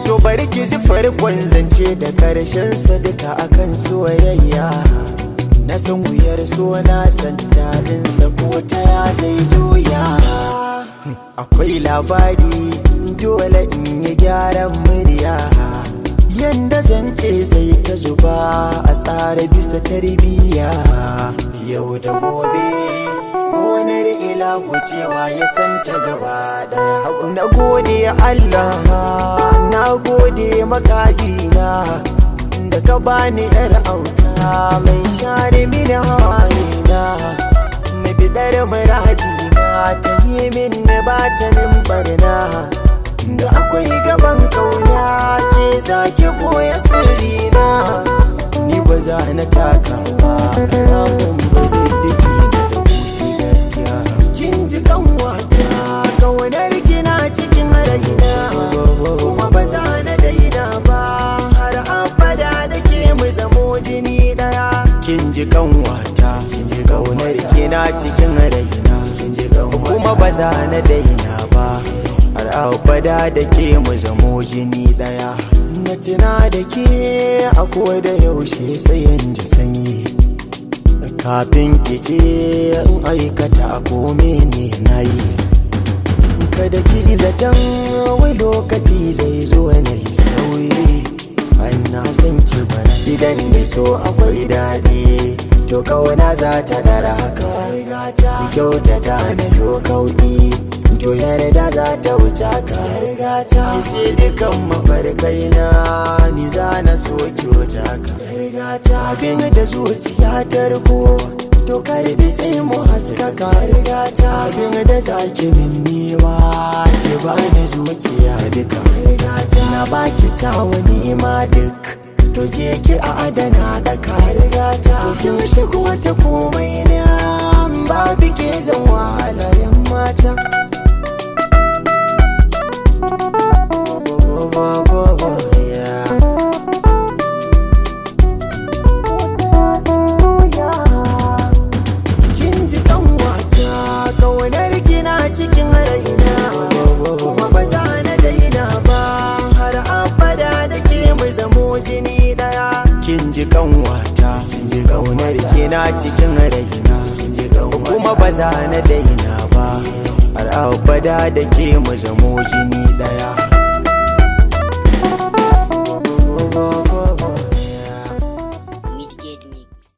To bari ki ji farkon zance da karshen sadaka akan soyayya. Na san wuyar so, na san daɗin sa, ko ta ya zai juya. Akwai labari dole in yi gyaran murya. Yanda zance sai ta zuba a tsara bisa tarbiyya. Yau da gobe gonar ilahu cewa ya santa gaba daya. Na gode Allah, na gode makagina da ka bani yar auta mai share mini hawayena, mai bidar muradina ta yi min ba ta min barna. Da akwai gaban kauna ke zaki boye sirrina, ni ba za na taka ba alamun budiddiki da wuce gaskiya. Kin ji kanwata kaunar gina cikin raina, kuma ba za na daina ba har abada da ke mu zamo jini daya. Kin ji kanwata kaunar gina cikin raina, kuma ba za na daina ba har abada da ke mu zamo jini daya. Na tuna da ke a koda yaushe sai in ji sanyi, kafin ki ce in aikata a kome ne na yi. Kada ki zaton wai lokaci zai zo na yi sauyi, na san ki bara. Idan da so akwai daɗi, to kauna za ta dara haka. Ki kyautata na yo kauɗi, to yarda za ta wuce ka. Ki ce dukan mafarkai na ni za na so ki wuce ka. Abin da zuciya ta riko, to karbi sai mu haskaka. Abin da zaki min niwa, ki bani zuciya duka. Na baki tawa nima duk, to je ki a adana daka. Kin shigo ta komai na, babu ke zan wahala yan mata. Kin ji kanwata kaunar gina cikin raina, kuma ba za na daina ba har abada da ke mu zamo jini daya. Kin ji kanwata kaunar gina cikin raina, kuma ba za na daina ba har abada da ke mu zamo jini daya.